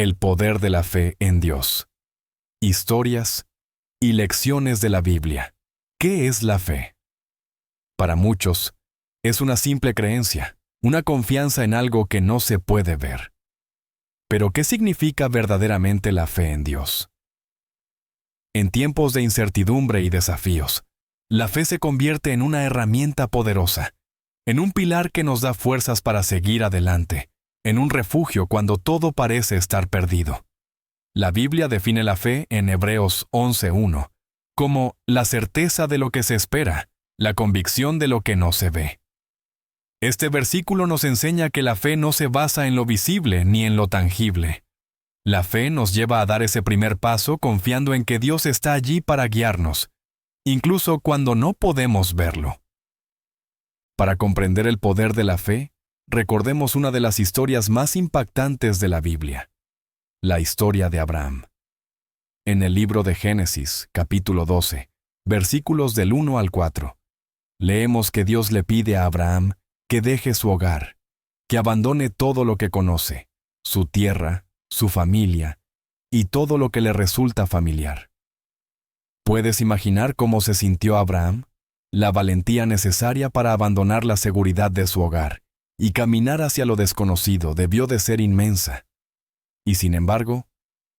El poder de la fe en Dios. Historias y lecciones de la Biblia. ¿Qué es la fe? Para muchos, es una simple creencia, una confianza en algo que no se puede ver. Pero, ¿qué significa verdaderamente la fe en Dios? En tiempos de incertidumbre y desafíos, la fe se convierte en una herramienta poderosa, en un pilar que nos da fuerzas para seguir adelante, en un refugio cuando todo parece estar perdido. La Biblia define la fe en Hebreos 11:1 como la certeza de lo que se espera, la convicción de lo que no se ve. Este versículo nos enseña que la fe no se basa en lo visible ni en lo tangible. La fe nos lleva a dar ese primer paso confiando en que Dios está allí para guiarnos, incluso cuando no podemos verlo. Para comprender el poder de la fe, recordemos una de las historias más impactantes de la Biblia, la historia de Abraham. En el libro de Génesis, capítulo 12, versículos del 1 al 4, leemos que Dios le pide a Abraham que deje su hogar, que abandone todo lo que conoce, su tierra, su familia y todo lo que le resulta familiar. ¿Puedes imaginar cómo se sintió Abraham? La valentía necesaria para abandonar la seguridad de su hogar y caminar hacia lo desconocido debió de ser inmensa. Y sin embargo,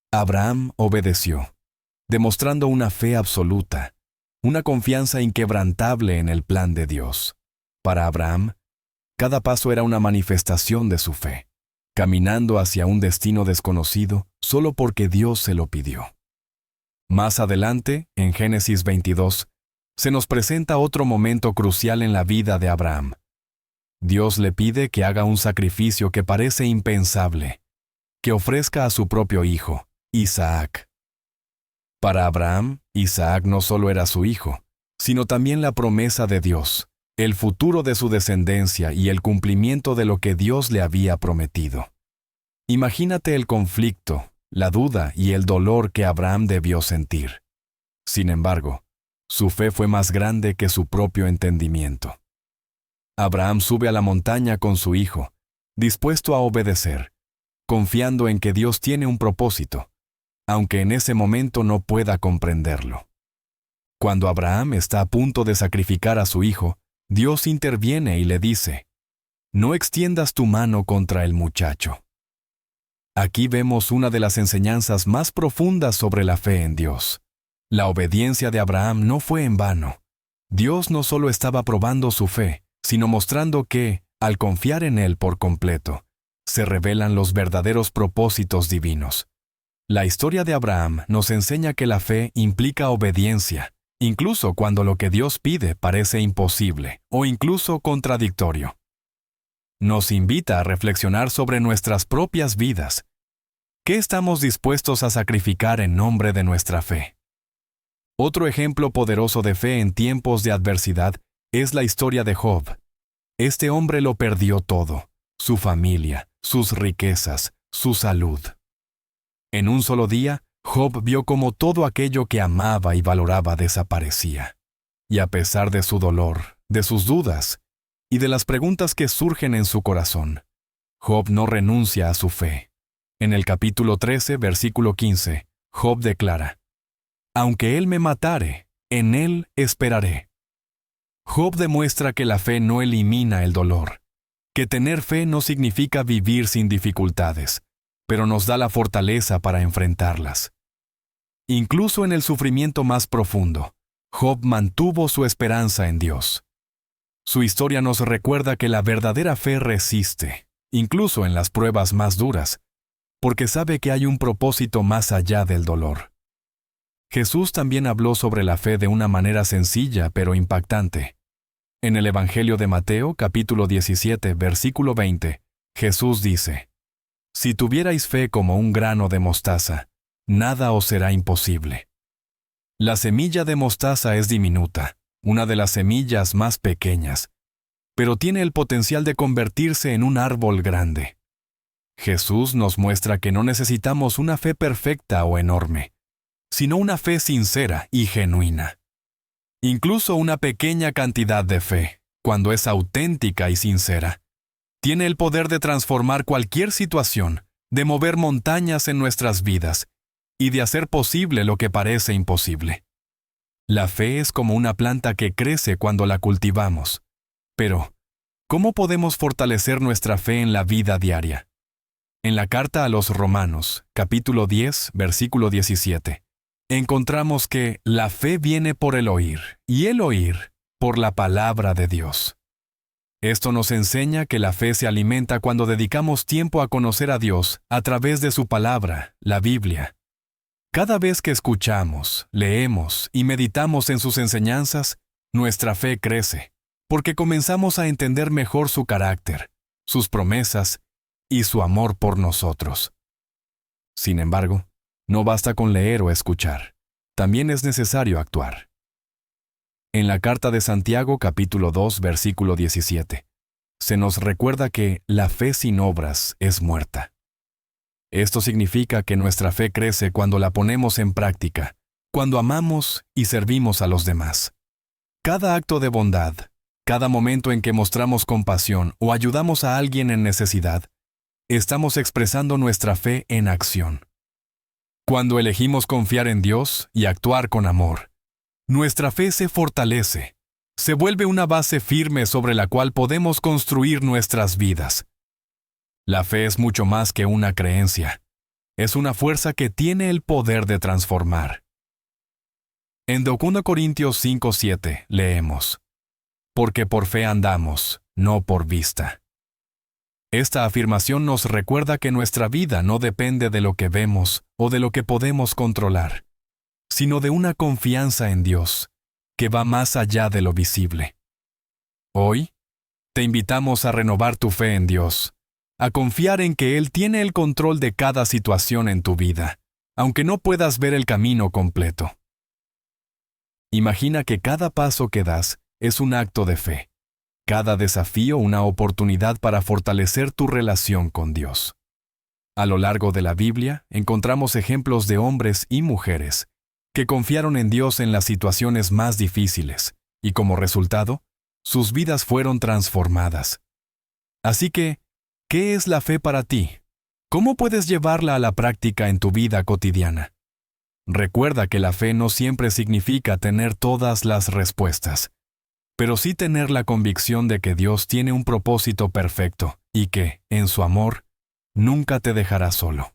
Abraham obedeció, demostrando una fe absoluta, una confianza inquebrantable en el plan de Dios. Para Abraham, cada paso era una manifestación de su fe, caminando hacia un destino desconocido solo porque Dios se lo pidió. Más adelante, en Génesis 22, se nos presenta otro momento crucial en la vida de Abraham. Dios le pide que haga un sacrificio que parece impensable, que ofrezca a su propio hijo, Isaac. Para Abraham, Isaac no solo era su hijo, sino también la promesa de Dios, el futuro de su descendencia y el cumplimiento de lo que Dios le había prometido. Imagínate el conflicto, la duda y el dolor que Abraham debió sentir. Sin embargo, su fe fue más grande que su propio entendimiento. Abraham sube a la montaña con su hijo, dispuesto a obedecer, confiando en que Dios tiene un propósito, aunque en ese momento no pueda comprenderlo. Cuando Abraham está a punto de sacrificar a su hijo, Dios interviene y le dice: «No extiendas tu mano contra el muchacho». Aquí vemos una de las enseñanzas más profundas sobre la fe en Dios. La obediencia de Abraham no fue en vano. Dios no solo estaba probando su fe, sino mostrando que, al confiar en Él por completo, se revelan los verdaderos propósitos divinos. La historia de Abraham nos enseña que la fe implica obediencia, incluso cuando lo que Dios pide parece imposible o incluso contradictorio. Nos invita a reflexionar sobre nuestras propias vidas. ¿Qué estamos dispuestos a sacrificar en nombre de nuestra fe? Otro ejemplo poderoso de fe en tiempos de adversidad es la historia de Job. Este hombre lo perdió todo: su familia, sus riquezas, su salud. En un solo día, Job vio cómo todo aquello que amaba y valoraba desaparecía. Y a pesar de su dolor, de sus dudas y de las preguntas que surgen en su corazón, Job no renuncia a su fe. En el capítulo 13, versículo 15, Job declara: «Aunque él me matare, en él esperaré». Job demuestra que la fe no elimina el dolor, que tener fe no significa vivir sin dificultades, pero nos da la fortaleza para enfrentarlas. Incluso en el sufrimiento más profundo, Job mantuvo su esperanza en Dios. Su historia nos recuerda que la verdadera fe resiste, incluso en las pruebas más duras, porque sabe que hay un propósito más allá del dolor. Jesús también habló sobre la fe de una manera sencilla pero impactante. En el Evangelio de Mateo, capítulo 17, versículo 20, Jesús dice: «Si tuvierais fe como un grano de mostaza, nada os será imposible». La semilla de mostaza es diminuta, una de las semillas más pequeñas, pero tiene el potencial de convertirse en un árbol grande. Jesús nos muestra que no necesitamos una fe perfecta o enorme, sino una fe sincera y genuina. Incluso una pequeña cantidad de fe, cuando es auténtica y sincera, tiene el poder de transformar cualquier situación, de mover montañas en nuestras vidas y de hacer posible lo que parece imposible. La fe es como una planta que crece cuando la cultivamos. Pero, ¿cómo podemos fortalecer nuestra fe en la vida diaria? En la carta a los Romanos, capítulo 10, versículo 17, encontramos que la fe viene por el oír, y el oír por la palabra de Dios. Esto nos enseña que la fe se alimenta cuando dedicamos tiempo a conocer a Dios a través de su palabra, la Biblia. Cada vez que escuchamos, leemos y meditamos en sus enseñanzas, nuestra fe crece, porque comenzamos a entender mejor su carácter, sus promesas y su amor por nosotros. Sin embargo, no basta con leer o escuchar, también es necesario actuar. En la carta de Santiago capítulo 2 versículo 17, se nos recuerda que la fe sin obras es muerta. Esto significa que nuestra fe crece cuando la ponemos en práctica, cuando amamos y servimos a los demás. Cada acto de bondad, cada momento en que mostramos compasión o ayudamos a alguien en necesidad, estamos expresando nuestra fe en acción. Cuando elegimos confiar en Dios y actuar con amor, nuestra fe se fortalece, se vuelve una base firme sobre la cual podemos construir nuestras vidas. La fe es mucho más que una creencia. Es una fuerza que tiene el poder de transformar. En 2 Corintios 5:7 leemos: porque por fe andamos, no por vista. Esta afirmación nos recuerda que nuestra vida no depende de lo que vemos o de lo que podemos controlar, sino de una confianza en Dios, que va más allá de lo visible. Hoy, te invitamos a renovar tu fe en Dios, a confiar en que Él tiene el control de cada situación en tu vida, aunque no puedas ver el camino completo. Imagina que cada paso que das es un acto de fe. Cada desafío una oportunidad para fortalecer tu relación con Dios. A lo largo de la Biblia encontramos ejemplos de hombres y mujeres que confiaron en Dios en las situaciones más difíciles y como resultado, sus vidas fueron transformadas. Así que, ¿qué es la fe para ti? ¿Cómo puedes llevarla a la práctica en tu vida cotidiana? Recuerda que la fe no siempre significa tener todas las respuestas, pero sí tener la convicción de que Dios tiene un propósito perfecto y que, en su amor, nunca te dejará solo.